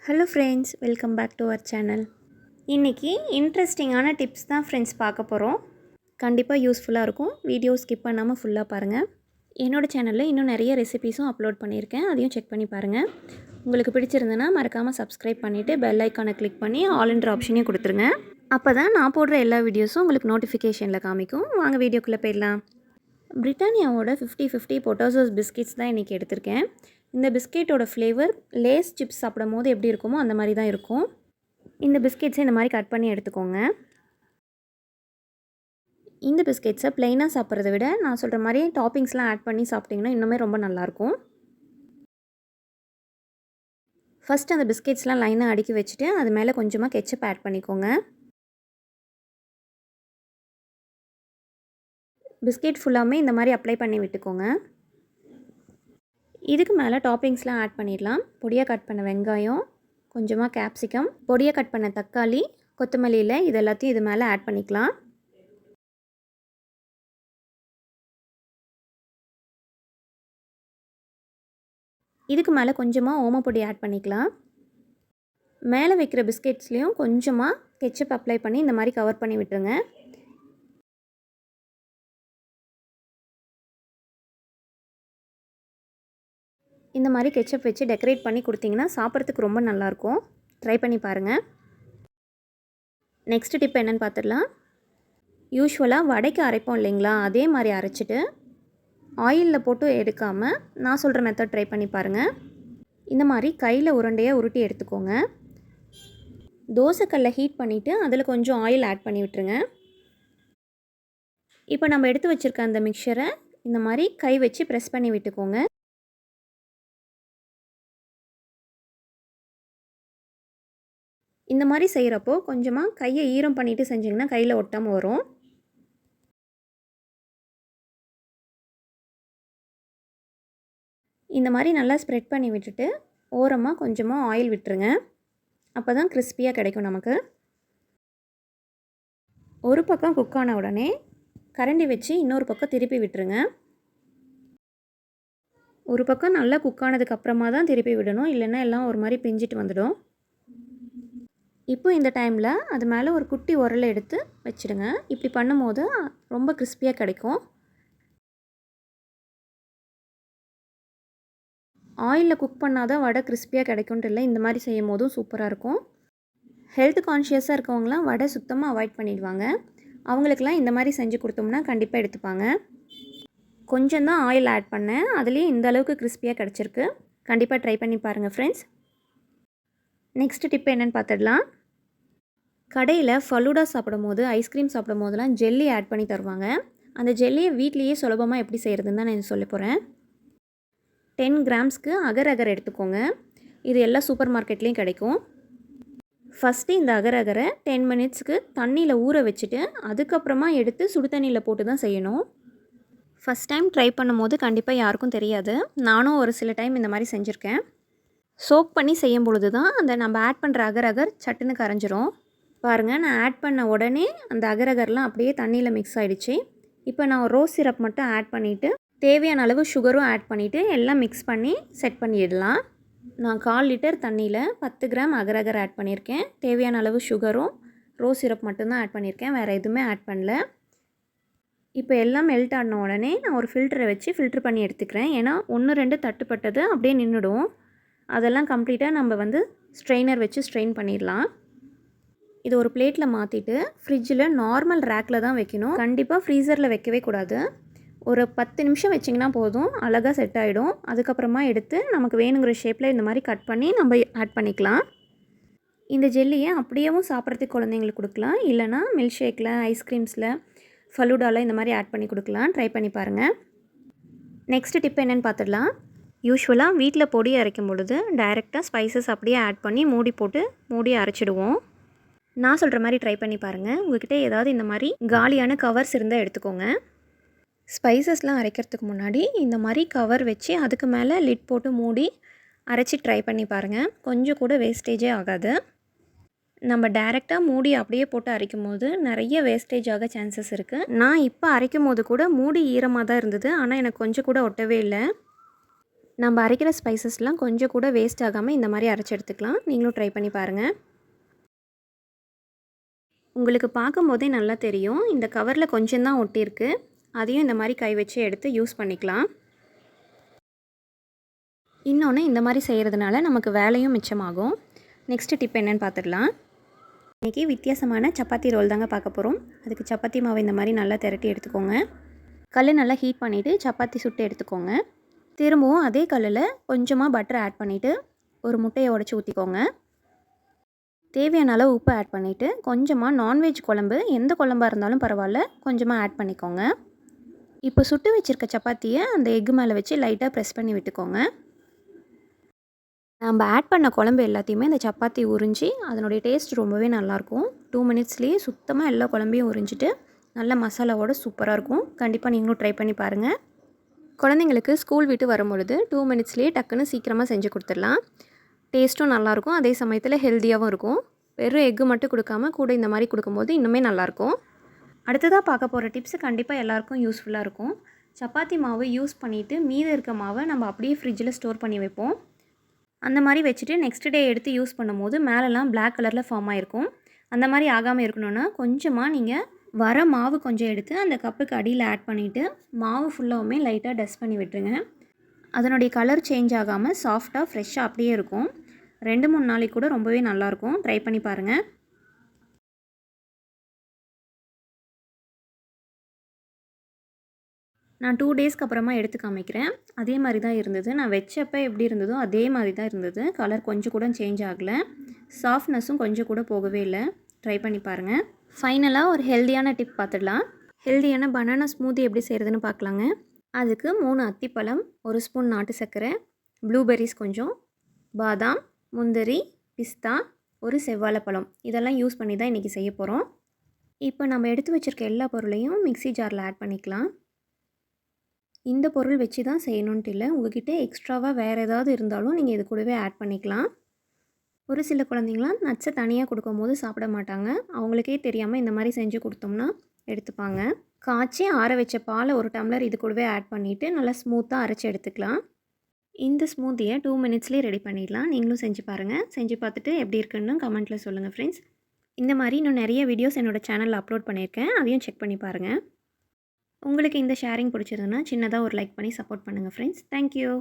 Hello friends, welcome back to our channel. இன்றைக்கி இன்ட்ரெஸ்டிங்கான tips தான் ஃப்ரெண்ட்ஸ் பார்க்க போகிறோம். கண்டிப்பாக யூஸ்ஃபுல்லாக இருக்கும். வீடியோ ஸ்கிப் பண்ணாமல் ஃபுல்லாக பாருங்கள். என்னோடய சேனலில் இன்னும் நிறைய ரெசிபீஸும் அப்லோட் பண்ணியிருக்கேன். அதையும் செக் பண்ணி பாருங்கள். உங்களுக்கு பிடிச்சிருந்ததுன்னா மறக்காமல் சப்ஸ்கிரைப் பண்ணிவிட்டு பெல் ஐக்கானை கிளிக் பண்ணி ஆல்ன்ற ஆப்ஷனையும் கொடுத்துருங்க. அப்போ தான் நான் போடுற எல்லா வீடியோஸும் உங்களுக்கு நோட்டிஃபிகேஷனில் காமிக்கும். வாங்க வீடியோக்குள்ளே போயிடலாம். பிரிட்டானியாவோட 50-50 பொட்டாசோஸ் பிஸ்கெட்ஸ் தான் இன்றைக்கி எடுத்திருக்கேன். இந்த பிஸ்கெட்டோட ஃப்ளேவர் லேஸ் சிப்ஸ் சாப்பிடும் போது எப்படி இருக்குமோ அந்த மாதிரி தான் இருக்கும். இந்த பிஸ்கெட்ஸை இந்த மாதிரி கட் பண்ணி எடுத்துக்கோங்க. இந்த பிஸ்கெட்ஸை ப்ளைனாக சாப்பிட்றத விட நான் சொல்கிற மாதிரி டாப்பிங்ஸ்லாம் ஆட் பண்ணி சாப்பிட்டிங்கன்னா இன்னுமே ரொம்ப நல்லாயிருக்கும். ஃபஸ்ட்டு அந்த பிஸ்கெட்ஸ்லாம் லைனாக அடுக்கி வச்சுட்டு அது மேலே கொஞ்சமாக கெச்சப் ஆட் பண்ணிக்கோங்க. பிஸ்கெட் ஃபுல்லாமே இந்த மாதிரி அப்ளை பண்ணி விட்டுக்கோங்க. இதுக்கு மேலே டாப்பிங்ஸ்லாம் ஆட் பண்ணிடலாம். பொடியாக கட் பண்ண வெங்காயம், கொஞ்சமாக கேப்சிகம், பொடியாக கட் பண்ண தக்காளி, கொத்தமல்லி இலை, இது எல்லாத்தையும் இது மேலே ஆட் பண்ணிக்கலாம். இதுக்கு மேலே கொஞ்சமாக ஓமப்பொடி ஆட் பண்ணிக்கலாம். மேலே வைக்கிற பிஸ்கெட்ஸ்லேயும் கொஞ்சமாக கெச்சப் அப்ளை பண்ணி இந்த மாதிரி கவர் பண்ணி விட்டுருங்க. இந்த மாதிரி கெச்சப் வச்சு டெக்கரேட் பண்ணி கொடுத்தீங்கன்னா சாப்பிட்றதுக்கு ரொம்ப நல்லாயிருக்கும். ட்ரை பண்ணி பாருங்கள். நெக்ஸ்ட் டிப் என்னென்னு பார்த்துடலாம். யூஸ்வலாக வடைக்கு அரைப்போம் இல்லைங்களா, அதே மாதிரி அரைச்சிட்டு ஆயிலில் போட்டு எடுக்காமல் நான் சொல்கிற மெத்தட் ட்ரை பண்ணி பாருங்கள். இந்த மாதிரி கையில் உருண்டையாக உருட்டி எடுத்துக்கோங்க. தோசைக்கல்லை ஹீட் பண்ணிவிட்டு அதில் கொஞ்சம் ஆயில் ஆட் பண்ணி விட்டுருங்க. இப்போ நம்ம எடுத்து வச்சுருக்க அந்த மிக்சரை இந்த மாதிரி கை வச்சு ப்ரெஸ் பண்ணி விட்டுக்கோங்க. இந்த மாதிரி செய்கிறப்போ கொஞ்சமாக கையை ஈரம் பண்ணிவிட்டு செஞ்சிங்கன்னா கையில் ஒட்டாமல் வரும். இந்த மாதிரி நல்லா ஸ்ப்ரெட் பண்ணி விட்டுட்டு ஓரமாக கொஞ்சமாக ஆயில் விட்டுருங்க. அப்போ தான் கிறிஸ்பியாக கிடைக்கும் நமக்கு. ஒரு பக்கம் குக் ஆன உடனே கரண்டி வச்சு இன்னொரு பக்கம் திருப்பி விட்டுருங்க. ஒரு பக்கம் நல்லா குக் ஆனதுக்கப்புறமா தான் திருப்பி விடணும், இல்லைன்னா எல்லாம் ஒரு மாதிரி பிஞ்சிட்டு வந்துடும். இப்போ இந்த டைமில் அது மேலே ஒரு குட்டி உரலை எடுத்து வச்சுடுங்க. இப்படி பண்ணும்போது ரொம்ப கிறிஸ்பியாக கிடைக்கும். ஆயிலில் குக் பண்ணால் தான் வடை கிறிஸ்பியாக கிடைக்கும்ட்டு இல்லை, இந்த மாதிரி செய்யும் போதும் சூப்பராக இருக்கும். ஹெல்த் கான்ஷியஸாக இருக்கவங்களாம் வடை சுத்தமாக அவாய்ட் பண்ணிடுவாங்க. அவங்களுக்கெல்லாம் இந்த மாதிரி செஞ்சு கொடுத்தோம்னா கண்டிப்பாக எடுத்துப்பாங்க. கொஞ்சம் தான் ஆயில் ஆட் பண்ணேன், அதுலேயும் இந்த அளவுக்கு கிறிஸ்பியாக கிடச்சிருக்கு. கண்டிப்பாக ட்ரை பண்ணி பாருங்கள் ஃப்ரெண்ட்ஸ். நெக்ஸ்ட் டிப் என்னென்னு பார்த்துடலாம். கடையில் ஃபலூடா சாப்பிடும் போது, ஐஸ்கிரீம் சாப்பிடும் போதெல்லாம் ஜெல்லி ஆட் பண்ணி தருவாங்க. அந்த ஜெல்லியை வீட்லேயே சுலபமாக எப்படி செய்கிறதுன்னு தான் நான் சொல்ல போகிறேன். 10 கிராம்ஸ்க்கு அகர் அகர் எடுத்துக்கோங்க. இது எல்லா சூப்பர் மார்க்கெட்லேயும் கிடைக்கும். ஃபஸ்ட்டு இந்த அகர் அகரை 10 மினிட்ஸ்க்கு தண்ணியில் ஊற வச்சுட்டு அதுக்கப்புறமா எடுத்து சுடு தண்ணியில் போட்டு தான் செய்யணும். ஃபஸ்ட் டைம் ட்ரை பண்ணும்போது கண்டிப்பாக யாருக்கும் தெரியாது. நானும் ஒரு சில டைம் இந்த மாதிரி செஞ்சுருக்கேன். சோக் பண்ணி செய்யும் பொழுது தான் அந்த நம்ம ஆட் பண்ணுற அகர் அகர் சட்டுன்னு கரைஞ்சிரும். பாருங்கள், நான் ஆட் பண்ண உடனே அந்த அகரகர்லாம் அப்படியே தண்ணியில் மிக்ஸ் ஆகிடுச்சு. இப்போ நான் ரோஸ் சிரப் மட்டும் ஆட் பண்ணிவிட்டு தேவையான அளவு சுகரும் ஆட் பண்ணிவிட்டு எல்லாம் மிக்ஸ் பண்ணி செட் பண்ணிடலாம். நான் 1/4 லிட்டர் தண்ணியில் 10 கிராம் அகரகர் ஆட் பண்ணியிருக்கேன். தேவையான அளவு சுகரும் ரோஸ் சிரப் மட்டும்தான் ஆட் பண்ணியிருக்கேன், வேறு எதுவுமே ஆட் பண்ணல. இப்போ எல்லாம் மெல்ட் ஆன உடனே நான் ஒரு ஃபில்டரை வச்சு ஃபில்ட்ரு பண்ணி எடுத்துக்கிறேன். ஏன்னா 1-2 தட்டுப்பட்டது அப்படியே நின்றுடும். அதெல்லாம் கம்ப்ளீட்டாக நம்ம ஸ்ட்ரெயினர் வச்சு ஸ்ட்ரெயின் பண்ணிடலாம். இது ஒரு பிளேட்டில் மாற்றிட்டு ஃப்ரிட்ஜில் நார்மல் ரேக்கில் தான் வைக்கணும். கண்டிப்பாக ஃப்ரீசரில் வைக்கவே கூடாது. ஒரு 10 நிமிஷம் வச்சிங்கன்னா போதும், அழகாக செட் ஆகிடும். அதுக்கப்புறமா எடுத்து நமக்கு வேணுங்கிற ஷேப்பில் இந்த மாதிரி கட் பண்ணி நம்ம ஆட் பண்ணிக்கலாம். இந்த ஜெல்லியை அப்படியேவும் சாப்பிட்றதுக்கு குழந்தைங்களுக்கு கொடுக்கலாம், இல்லைனா மில்க் ஷேக்கில், ஐஸ்கிரீம்ஸில், ஃபலூடாவில் இந்த மாதிரி ஆட் பண்ணி கொடுக்கலாம். ட்ரை பண்ணி பாருங்கள். நெக்ஸ்ட் டிப் என்னென்னு பார்த்துடலாம். யூஸ்வலாக வீட்டில் பொடி அரைக்கும் பொழுது டைரெக்டாக ஸ்பைசஸ் அப்படியே ஆட் பண்ணி மூடி போட்டு மூடி அரைச்சிடுவோம். நான் சொல்கிற மாதிரி ட்ரை பண்ணி பாருங்கள். உங்கள்கிட்ட ஏதாவது இந்த மாதிரி காலியான கவர்ஸ் இருந்தால் எடுத்துக்கோங்க. ஸ்பைசஸ்லாம் அரைக்கிறதுக்கு முன்னாடி இந்த மாதிரி கவர் வச்சு அதுக்கு மேலே லிட் போட்டு மூடி அரைச்சி ட்ரை பண்ணி பாருங்கள். கொஞ்சம் கூட வேஸ்டேஜே ஆகாது. நம்ம டைரெக்டாக மூடி அப்படியே போட்டு அரைக்கும் போது நிறைய வேஸ்டேஜ் ஆக சான்சஸ் இருக்குது. நான் இப்போ அரைக்கும் போது கூட மூடி ஈரமாக தான் இருந்தது, ஆனால் எனக்கு கொஞ்சம் கூட ஒட்டவே இல்லை. நம்ம அரைக்கிற ஸ்பைசஸ்லாம் கொஞ்சம் கூட வேஸ்ட் ஆகாமல் இந்த மாதிரி அரைச்சி எடுத்துக்கலாம். நீங்களும் ட்ரை பண்ணி பாருங்கள். உங்களுக்கு பார்க்கும்போதே நல்லா தெரியும், இந்த கவரில் கொஞ்சம் தான் ஒட்டியிருக்கு. அதையும் இந்த மாதிரி கை வச்சு எடுத்து யூஸ் பண்ணிக்கலாம். இன்னொன்று, இந்த மாதிரி செய்கிறதுனால நமக்கு வேலையும் மிச்சமாகும். நெக்ஸ்ட்டு டிப் என்னென்னு பார்த்துடலாம். இன்றைக்கி வித்தியாசமான சப்பாத்தி ரோல் தாங்க பார்க்க போகிறோம். அதுக்கு சப்பாத்தி மாவை இந்த மாதிரி நல்லா திரட்டி எடுத்துக்கோங்க. கல் நல்லா ஹீட் பண்ணிவிட்டு சப்பாத்தி சுட்டு எடுத்துக்கோங்க. திரும்பவும் அதே கல்லில் கொஞ்சமாக பட்டர் ஆட் பண்ணிவிட்டு ஒரு முட்டையை உடச்சி ஊற்றிக்கோங்க. தேவையான அளவு உப்பு ஆட் பண்ணிவிட்டு கொஞ்சமாக நான்வெஜ் குழம்பு, எந்த குழம்பாக இருந்தாலும் பரவாயில்ல, கொஞ்சமாக ஆட் பண்ணிக்கோங்க. இப்போ சுட்டு வச்சுருக்க சப்பாத்தியை அந்த எக்கு மேலே வச்சு லைட்டாக ப்ரெஸ் பண்ணி விட்டுக்கோங்க. நம்ம ஆட் பண்ண குழம்பு எல்லாத்தையுமே இந்த சப்பாத்தி உறிஞ்சி அதனுடைய டேஸ்ட் ரொம்பவே நல்லாயிருக்கும். 2 மினிட்ஸ்லேயே சுத்தமாக எல்லா குழம்பையும் உறிஞ்சிட்டு நல்ல மசாலாவோட சூப்பராக இருக்கும். கண்டிப்பாக நீங்களும் ட்ரை பண்ணி பாருங்கள். குழந்தைங்களுக்கு ஸ்கூல் விட்டு வரும்பொழுது 2 மினிட்ஸ்லேயே டக்குன்னு சீக்கிரமாக செஞ்சு கொடுத்துடலாம். டேஸ்ட்டும் நல்லாயிருக்கும், அதே சமயத்தில் ஹெல்த்தியாகவும் இருக்கும். வெறும் எக்கு மட்டும் கொடுக்காம கூட இந்த மாதிரி கொடுக்கும்போது இன்னுமே நல்லாயிருக்கும். அடுத்ததாக பார்க்க போகிற டிப்ஸு கண்டிப்பாக எல்லாேருக்கும் யூஸ்ஃபுல்லாக இருக்கும். சப்பாத்தி மாவு யூஸ் பண்ணிவிட்டு மீதம் இருக்க மாவை நம்ம அப்படியே ஃப்ரிட்ஜில் ஸ்டோர் பண்ணி வைப்போம். அந்த மாதிரி வச்சுட்டு நெக்ஸ்ட் டே எடுத்து யூஸ் பண்ணும்போது மேலெலாம் பிளாக் கலரில் ஃபார்ம் ஆகிருக்கும். அந்த மாதிரி ஆகாமல் இருக்கணும்னா கொஞ்சமாக நீங்கள் வர மாவு கொஞ்சம் எடுத்து அந்த கப்புக்கு அடியில் ஆட் பண்ணிவிட்டு மாவு ஃபுல்லாகவுமே லைட்டாக டஸ்ட் பண்ணி விட்டுருங்க. அதனுடைய கலர் சேஞ்ச் ஆகாமல் சாஃப்டாக ஃப்ரெஷ்ஷாக அப்படியே இருக்கும். 2-3 நாளைக்கு கூட ரொம்பவே நல்லாயிருக்கும். ட்ரை பண்ணி பாருங்கள். நான் 2 டேஸ்க்கு அப்புறமா எடுத்து காமிக்கிறேன். அதே மாதிரி தான் இருந்தது. நான் வச்சப்போ எப்படி இருந்ததோ அதே மாதிரி தான் இருந்தது. கலர் கொஞ்சம் கூட சேஞ்ச் ஆகலை. சாஃப்ட்னஸும் கொஞ்சம் கூட போகவே இல்லை. ட்ரை பண்ணி பாருங்கள். ஃபைனலாக ஒரு ஹெல்த்தியான டிப் பார்த்துடலாம். ஹெல்த்தியான பனானா ஸ்மூத்தி எப்படி செய்கிறதுன்னு பார்க்கலாங்க. அதுக்கு 3 அத்திப்பழம், 1 ஸ்பூன் நாட்டு சர்க்கரை, ப்ளூபெர்ரிஸ் கொஞ்சம், பாதாம், முந்திரி, பிஸ்தா, ஒரு செவ்வாழைப்பழம் இதெல்லாம் யூஸ் பண்ணி தான் இன்றைக்கி செய்ய போகிறோம். இப்போ நம்ம எடுத்து வச்சுருக்க எல்லா பொருளையும் மிக்ஸி ஜாரில் ஆட் பண்ணிக்கலாம். இந்த பொருள் வச்சு தான் செய்யணுன்ட்டு இல்லை, உங்கள்கிட்ட எக்ஸ்ட்ராவாக வேறு ஏதாவது இருந்தாலும் நீங்கள் இது கூடவே ஆட் பண்ணிக்கலாம். ஒரு சில குழந்தைங்களாம் நட்ஸை தனியாக கொடுக்கும்போது சாப்பிட மாட்டாங்க. அவங்களுக்கே தெரியாமல் இந்த மாதிரி செஞ்சு கொடுத்தோம்னா எடுத்துப்பாங்க. காய்ச்சி ஆற வச்ச பாலை 1 டம்ளர் இது கூடவே ஆட் பண்ணிவிட்டு நல்லா ஸ்மூத்தாக அரைச்சி எடுத்துக்கலாம். இந்த ஸ்மூத்தியை 2 மினிட்ஸ்லேயே ரெடி பண்ணிடலாம். நீங்களும் செஞ்சு பாருங்கள். செஞ்சு பார்த்துட்டு எப்படி இருக்குன்னு கமெண்ட்டில் சொல்லுங்கள் ஃப்ரெண்ட்ஸ். இந்த மாதிரி இன்னும் நிறைய வீடியோஸ் என்னோடய சேனலில் அப்லோட் பண்ணியிருக்கேன். அதையும் செக் பண்ணி பாருங்கள். உங்களுக்கு இந்த ஷேரிங் பிடிச்சிருந்ததுன்னா சின்னதாக ஒரு லைக் பண்ணி சப்போர்ட் பண்ணுங்கள் ஃப்ரெண்ட்ஸ். தேங்க்யூ.